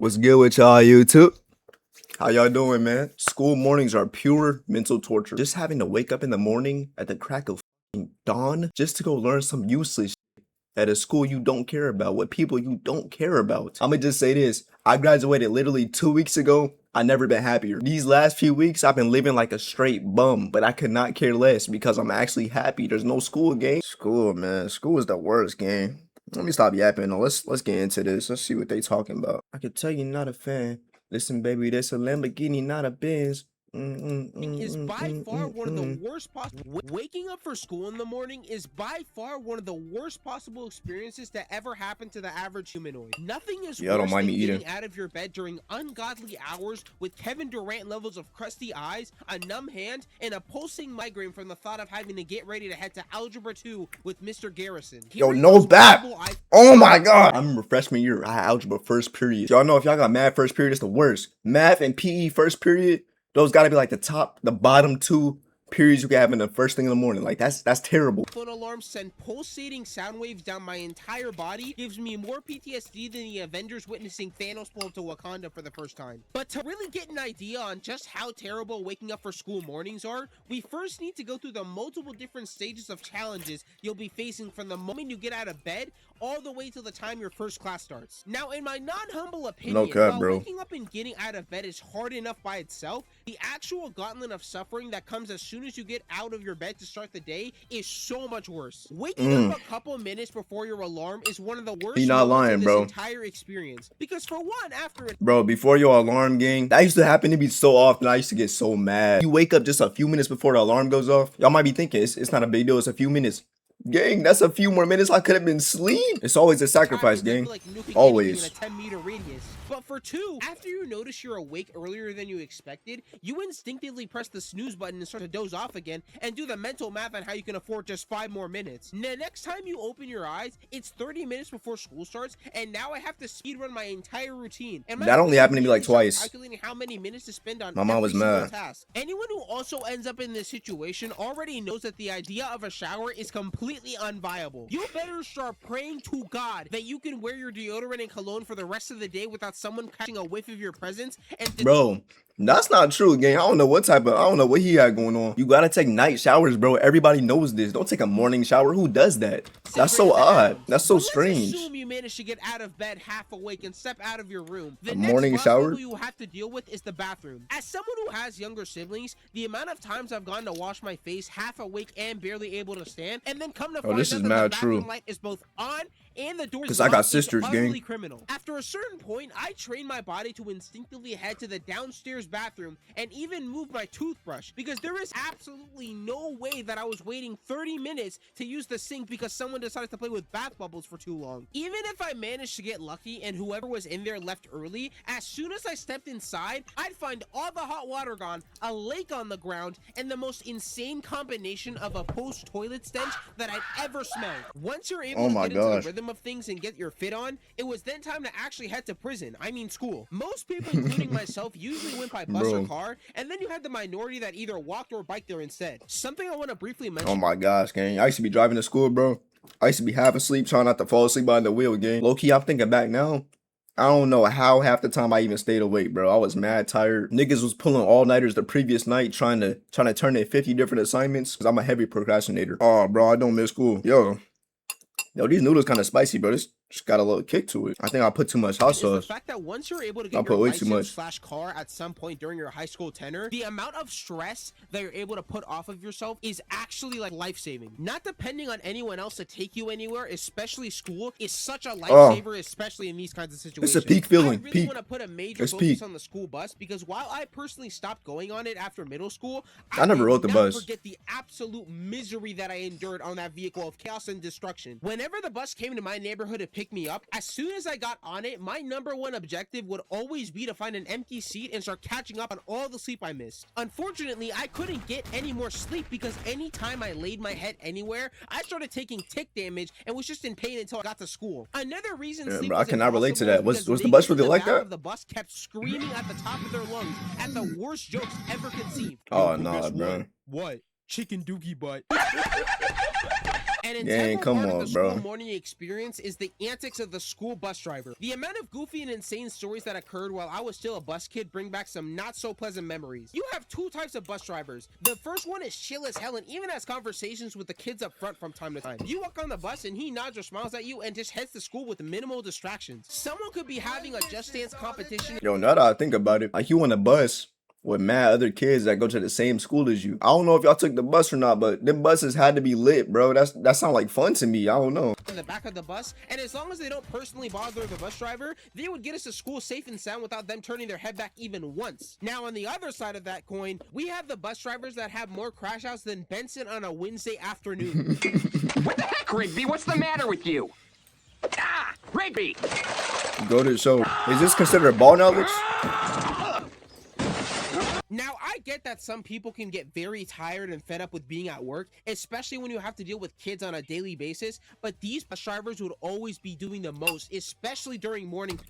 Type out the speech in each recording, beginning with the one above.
What's good with y'all, YouTube? How y'all doing, man? School mornings are pure mental torture. Just having to wake up in the morning at the crack of dawn just to go learn some useless shit at a school you don't care about, with people you don't care about. I'ma just say this. I graduated literally 2 weeks ago. I never been happier. These last few weeks, I've been living like a straight bum, but I could not care less because I'm actually happy. There's no school, gang. School, man. School is the worst, gang. Let me stop yapping. No, let's get into this. Let's see what they talking about. I could tell you're not a fan. Listen, baby, that's a Lamborghini, not a Benz. Is by far one of the worst possible. Waking up for school in the morning is by far one of the worst possible experiences to ever happen to the average humanoid. Nothing is worse than getting out of your bed during ungodly hours with Kevin Durant levels of crusty eyes, a numb hand, and a pulsing migraine from the thought of having to get ready to head to Algebra 2 with Mr. Garrison. Yo, no bap! Oh my god! I remember freshman year, I had algebra first period. Y'all know if y'all got math first period, it's the worst. Math and PE first period, those gotta be like the bottom two periods you can have in the first thing in the morning. Like that's terrible. Phone alarms send pulsating sound waves down my entire body, gives me more PTSD than the Avengers witnessing Thanos pull up to Wakanda for the first time. But to really get an idea on just how terrible waking up for school mornings are, we first need to go through the multiple different stages of challenges you'll be facing from the moment you get out of bed all the way till the time your first class starts. Now, in my non-humble opinion, while waking up and getting out of bed is hard enough by itself, the actual gauntlet of suffering that comes as soon as you get out of your bed to start the day is so much worse. Waking up a couple minutes before your alarm is one of the worst in this entire experience. Because for one, before your alarm, gang, that used to happen to me so often. I used to get so mad. You wake up just a few minutes before the alarm goes off. Y'all might be thinking it's not a big deal. It's a few minutes. Gang, that's a few more minutes I could have been asleep. It's always a sacrifice, gang. Like always. In a 10-meter radius. But for two, after you notice you're awake earlier than you expected, you instinctively press the snooze button and start to doze off again and do the mental math on how you can afford just 5 more minutes. The next time you open your eyes, it's 30 minutes before school starts, and now I have to speedrun my entire routine. And that only happened to me like twice. Calculating how many minutes to spend on my mom was mad. Task. Anyone who also ends up in this situation already knows that the idea of a shower is completely unviable. You better start praying to God that you can wear your deodorant and cologne for the rest of the day without someone catching a whiff of your presence. And bro, that's not true, gang. I don't know what he had going on. You gotta take night showers, bro. Everybody knows this. Don't take a morning shower. Who does that? That's so odd. That's so strange. Let's assume you managed to get out of bed half awake and step out of your room. The morning shower you have to deal with is the bathroom. As someone who has younger siblings, the amount of times I've gone to wash my face half awake and barely able to stand, and then come to find this out is that mad the bathroom true. light is both on and the door because I got sisters, gang. Criminal. After a certain point, I train my body to instinctively head to the downstairs bathroom and even move my toothbrush, because there is absolutely no way that I was waiting 30 minutes to use the sink because someone decided to play with bath bubbles for too long. Even if I managed to get lucky and whoever was in there left early, as soon as I stepped inside, I'd find all the hot water gone, a lake on the ground, and the most insane combination of a post-toilet stench that I'd ever smelled. Once you're able to get into the rhythm of things and get your fit on, it was then time to actually head to prison. I mean school. Most people, including myself, usually went by bus or car, and then you had the minority that either walked or biked there instead. Something I want to briefly mention. Oh my gosh, gang. I used to be driving to school, bro. I used to be half asleep, trying not to fall asleep behind the wheel, gang. Low-key, I'm thinking back now. I don't know how half the time I even stayed awake, bro. I was mad tired. Niggas was pulling all-nighters the previous night trying to turn in 50 different assignments because I'm a heavy procrastinator. Oh, bro, I don't miss school. Yo, these noodles kind of spicy, bro. This just got a little kick to it. I think I put too much hot sauce. The fact that once you're able to get your license / car at some point during your high school tenure, the amount of stress that you're able to put off of yourself is actually like life-saving. Not depending on anyone else to take you anywhere, especially school, is such a lifesaver, especially in these kinds of situations. It's a peak feeling. I really want to put a major focus on the school bus, because while I personally stopped going on it after middle school, I never rode the bus. Forget the absolute misery that I endured on that vehicle of chaos and destruction. Whenever the bus came to my neighborhood to pick me up, as soon as I got on it, my #1 objective would always be to find an empty seat and start catching up on all the sleep I missed. Unfortunately, I couldn't get any more sleep because anytime I laid my head anywhere, I started taking tick damage and was just in pain until I got to school. Another reason sleep I cannot relate to that. Was the bus really like that? The bus kept screaming at the top of their lungs at the worst jokes ever conceived. Oh, no, bro. What? Chicken dookie butt. And An Dang, integral come part of the on, school bro. morning experience is the antics of the school bus driver. The amount of goofy and insane stories that occurred while I was still a bus kid bring back some not so pleasant memories. You have two types of bus drivers. The first one is chill as hell and even has conversations with the kids up front from time to time. You walk on the bus and he nods or smiles at you and just heads to school with minimal distractions. Someone could be having a Just Dance competition. Yo, now that I think about it, like you on a bus with mad other kids that go to the same school as you. I don't know if y'all took the bus or not, but them buses had to be lit, bro. That sound like fun to me. I don't know. In the back of the bus, and as long as they don't personally bother the bus driver, they would get us to school safe and sound without them turning their head back even once. Now on the other side of that coin, we have the bus drivers that have more crash outs than Benson on a Wednesday afternoon. What the heck, Rigby? What's the matter with you? Ah, Rigby! Go to the show. Is this considered ball knowledge? Now, I get that some people can get very tired and fed up with being at work, especially when you have to deal with kids on a daily basis, but these bus drivers would always be doing the most, especially during morning.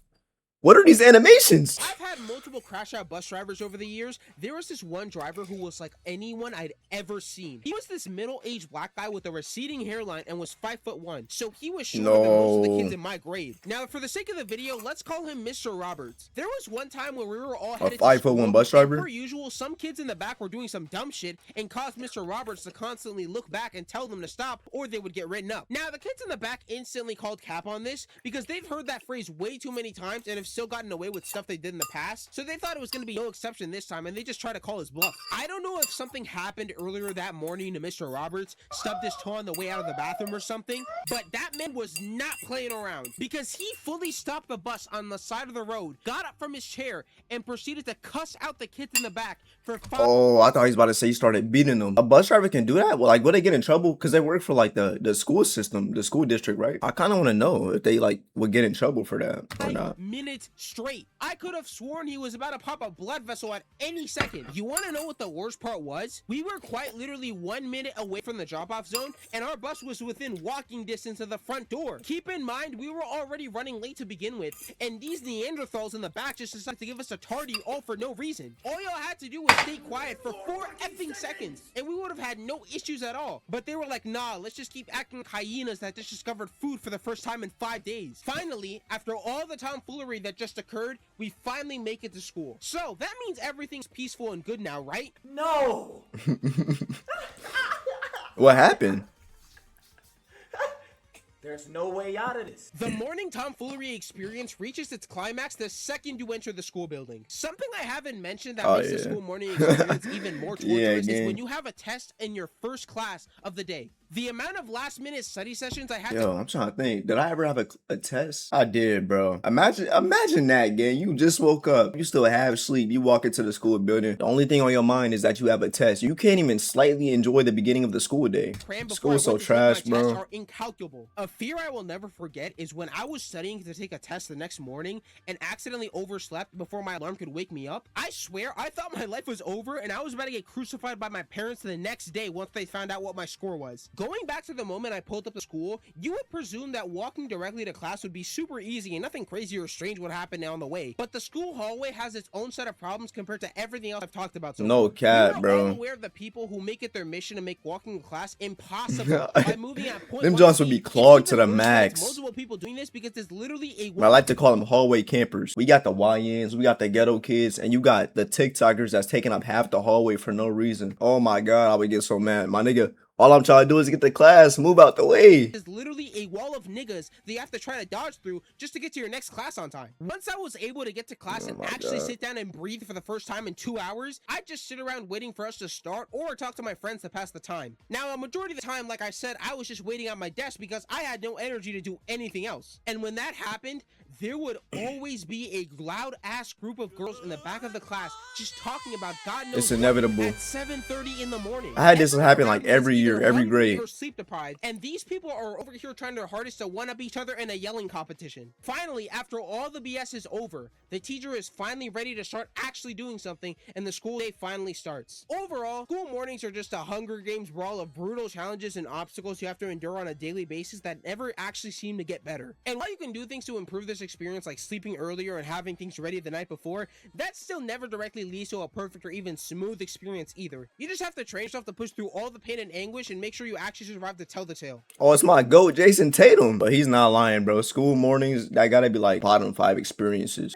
What are these animations? I've had multiple crash out bus drivers over the years. There was this one driver who was like anyone I'd ever seen. He was this middle-aged black guy with a receding hairline and was 5'1", so he was shorter than most of the kids in my grade. Now, for the sake of the video, let's call him Mr. Roberts. There was one time where we were all headed to 5'1" school, bus driver? and per usual, some kids in the back were doing some dumb shit and caused Mr. Roberts to constantly look back and tell them to stop or they would get written up. Now, the kids in the back instantly called cap on this because they've heard that phrase way too many times and have still gotten away with stuff they did in the past, so they thought it was going to be no exception this time and they just tried to call his bluff. I don't know if something happened earlier that morning to Mr. Roberts, stubbed his toe on the way out of the bathroom or something, but that man was not playing around because he fully stopped the bus on the side of the road, got up from his chair, and proceeded to cuss out the kids in the back for 5. Oh, I thought he was about to say he started beating them. A bus driver can do that? Well, like, would they get in trouble? Because they work for, like, the school system, the school district, right? I kind of want to know if they, like, would get in trouble for that or not. Minutes straight. I could have sworn he was about to pop a blood vessel at any second. You want to know what the worst part was? We were quite literally 1 minute away from the drop-off zone, and our bus was within walking distance of the front door. Keep in mind, we were already running late to begin with, and these Neanderthals in the back just decided to give us a tardy all for no reason. All y'all had to do was stay quiet for 4 effing seconds, and we would have had no issues at all. But they were like, nah, let's just keep acting like hyenas that just discovered food for the first time in 5 days. Finally, after all the tomfoolery that just occurred, we finally make it to school. So that means everything's peaceful and good now, right? No! What happened? There's no way out of this. The morning tomfoolery experience reaches its climax the second you enter the school building. Something I haven't mentioned that makes the school morning experience even more torturous is when you have a test in your first class of the day. The amount of last-minute study sessions I had Yo, I'm trying to think. Did I ever have a test? I did, bro. Imagine that, gang. You just woke up. You still have sleep. You walk into the school building. The only thing on your mind is that you have a test. You can't even slightly enjoy the beginning of the school day. School's so trash, bro. Are incalculable. A fear I will never forget is when I was studying to take a test the next morning and accidentally overslept before my alarm could wake me up. I swear, I thought my life was over and I was about to get crucified by my parents the next day once they found out what my score was. Going back to the moment I pulled up to school, you would presume that walking directly to class would be super easy and nothing crazy or strange would happen on the way. But the school hallway has its own set of problems compared to everything else I've talked about so far. No cap, We bro. are all aware of the people who make it their mission to make walking to class impossible by moving at point Them 1 joints would be speed. It's clogged to even the worse when max. it's multiple people doing this because there's literally a I like to call them hallway campers. We got the YNs, we got the ghetto kids, and you got the TikTokers that's taking up half the hallway for no reason. Oh my god, I would get so mad. My nigga, all I'm trying to do is get to class, move out the way. There's literally a wall of niggas that you have to try to dodge through just to get to your next class on time. Once I was able to get to class and actually sit down and breathe for the first time in 2 hours, I'd just sit around waiting for us to start or talk to my friends to pass the time. Now, a majority of the time, like I said, I was just waiting at my desk because I had no energy to do anything else. And when that happened, there would always be a loud-ass group of girls in the back of the class just talking about God knows It's what inevitable. at 7:30 in the morning. I had this Everyone happen around like me is every year, either every hungry grade. or sleep deprived, and these people are over here trying their hardest to one-up each other in a yelling competition. Finally, after all the BS is over, the teacher is finally ready to start actually doing something, and the school day finally starts. Overall, school mornings are just a Hunger Games brawl of brutal challenges and obstacles you have to endure on a daily basis that never actually seem to get better. And while you can do things to improve this experience like sleeping earlier and having things ready the night before, that still never directly leads to a perfect or even smooth experience either. You just have to train yourself to push through all the pain and anguish and make sure you actually survive to tell the tale. Oh, it's my GOAT, Jason Tatum. But he's not lying, bro. School mornings, that gotta be like bottom 5 experiences.